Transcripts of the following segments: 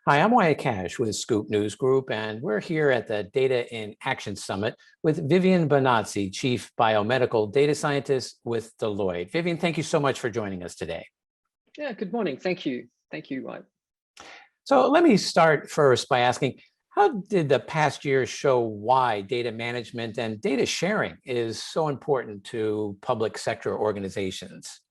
Hi, I'm Wyatt Cash with Scoop News Group, and we're here at the Data in Action Summit with Vivien Bonazzi, Chief Biomedical Data Scientist with Deloitte. Vivien, thank you so much for joining us today. Yeah, good morning. Thank you. Thank you, Wyatt. So let me start first by asking, how did the past year show why data management and data sharing is so important to public sector organizations?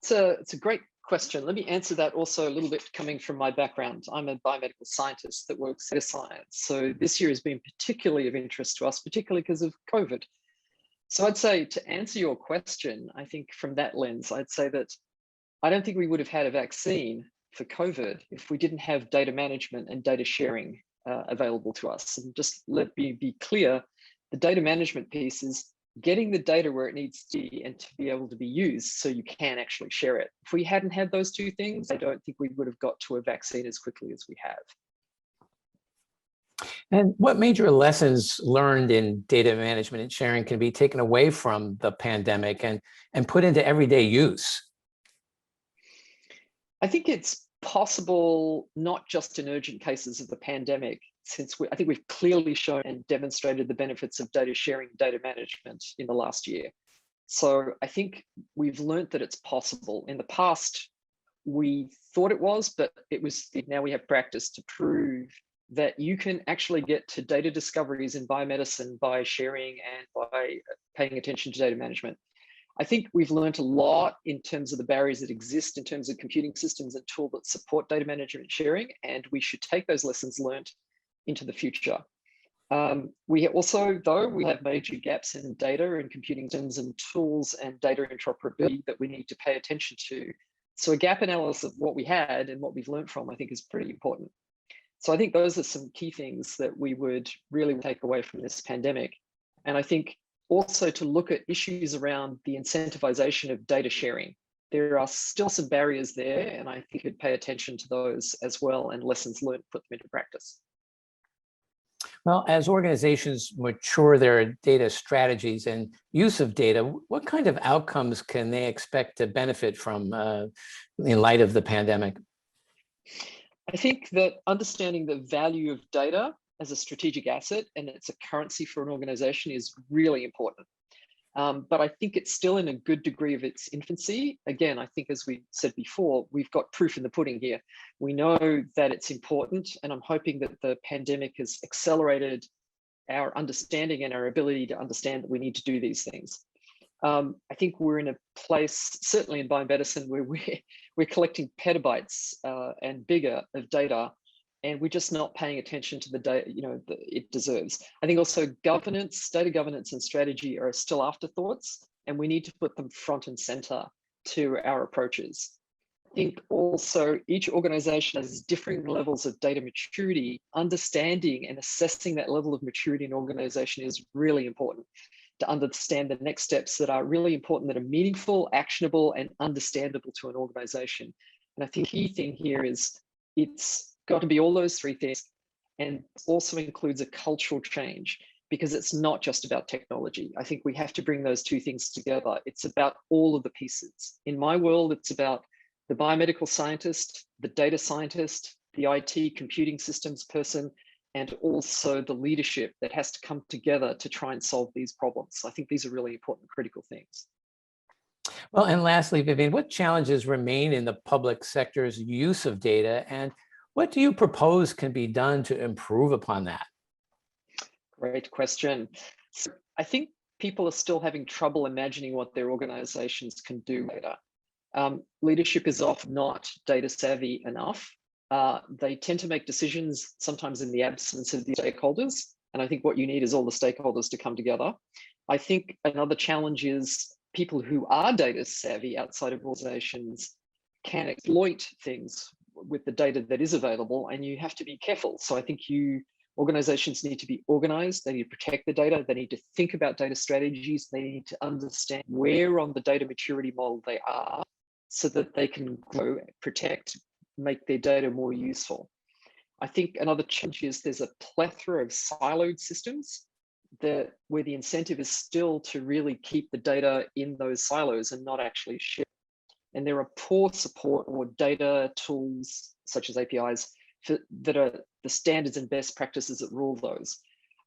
It's a great question. Let me answer that also a little bit coming from my background. I'm a biomedical scientist that works in data science. So this year has been particularly of interest to us, particularly because of COVID. So I'd say to answer your question, I think from that lens, I'd say that I don't think we would have had a vaccine for COVID if we didn't have data management and data sharing available to us. And just let me be clear, the data management piece is getting the data where it needs to be and to be able to be used so you can actually share it. If we hadn't had those two things, I don't think we would have got to a vaccine as quickly as we have. And what major lessons learned in data management and sharing can be taken away from the pandemic and put into everyday use? I think it's possible, not just in urgent cases of the pandemic, since I think we've clearly shown and demonstrated the benefits of data sharing, data management in the last year. So I think we've learned that it's possible. In the past, we thought it was, but now we have practice to prove that you can actually get to data discoveries in biomedicine by sharing and by paying attention to data management. I think we've learned a lot in terms of the barriers that exist in terms of computing systems and tools that support data management sharing, and we should take those lessons learned into the future. We also, though, we have major gaps in data and computing systems and tools and data interoperability that we need to pay attention to. So a gap analysis of what we had and what we've learned from, I think, is pretty important. So I think those are some key things that we would really take away from this pandemic. And I think also to look at issues around the incentivization of data sharing. There are still some barriers there, and I think you'd pay attention to those as well and lessons learned, put them into practice. Well, as organizations mature their data strategies and use of data, what kind of outcomes can they expect to benefit from in light of the pandemic? I think that understanding the value of data as a strategic asset and it's a currency for an organization is really important. But I think it's still in a good degree of its infancy. Again, I think as we said before, we've got proof in the pudding here. We know that it's important, and I'm hoping that the pandemic has accelerated our understanding and our ability to understand that we need to do these things. I think we're in a place, certainly in biomedicine, where we're collecting petabytes and bigger of data, and we're just not paying attention to the data, it deserves. I think also governance, data governance and strategy are still afterthoughts, and we need to put them front and center to our approaches. I think also each organization has different levels of data maturity. Understanding and assessing that level of maturity in an organization is really important to understand the next steps that are really important, that are meaningful, actionable, and understandable to an organization. And I think the key thing here is it's got to be all those three things, and also includes a cultural change, because it's not just about technology. I think we have to bring those two things together. It's about all of the pieces. In my world, it's about the biomedical scientist, the data scientist, the IT computing systems person, and also the leadership that has to come together to try and solve these problems. So I think these are really important, critical things. Well, and lastly, Vivien, what challenges remain in the public sector's use of data, and what do you propose can be done to improve upon that? Great question. So I think people are still having trouble imagining what their organizations can do later. Leadership is often not data savvy enough. They tend to make decisions sometimes in the absence of the stakeholders. And I think what you need is all the stakeholders to come together. I think another challenge is people who are data savvy outside of organizations can exploit things with the data that is available, and you have to be careful. So I think organizations need to be organized, they need to protect the data, they need to think about data strategies, they need to understand where on the data maturity model they are so that they can grow, protect, make their data more useful. I think another challenge is there's a plethora of siloed systems where the incentive is still to really keep the data in those silos and not actually share. And there are poor support or data tools such as APIs that are the standards and best practices that rule those.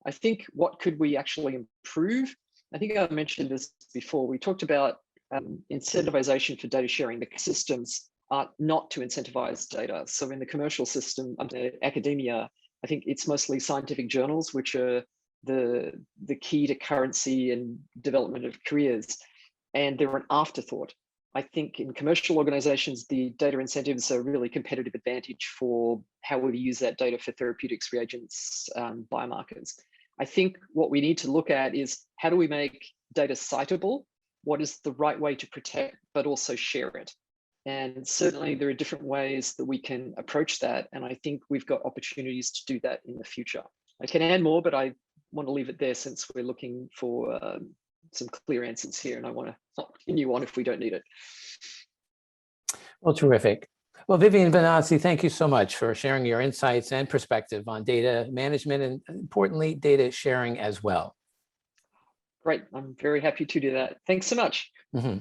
I think what could we actually improve? I think I mentioned this before. We talked about incentivization for data sharing. The systems are not to incentivize data. So in the commercial system, under academia, I think it's mostly scientific journals, which are the key to currency and development of careers. And they're an afterthought. I think in commercial organizations, the data incentives are really competitive advantage for how we use that data for therapeutics, reagents, biomarkers. I think what we need to look at is how do we make data citable? What is the right way to protect, but also share it? And certainly there are different ways that we can approach that. And I think we've got opportunities to do that in the future. I can add more, but I want to leave it there since we're looking for some clear answers here, and I want to not continue on if we don't need it. Well, terrific. Well, Vivien Bonazzi, thank you so much for sharing your insights and perspective on data management and, importantly, data sharing as well. Great. I'm very happy to do that. Thanks so much. Mm-hmm.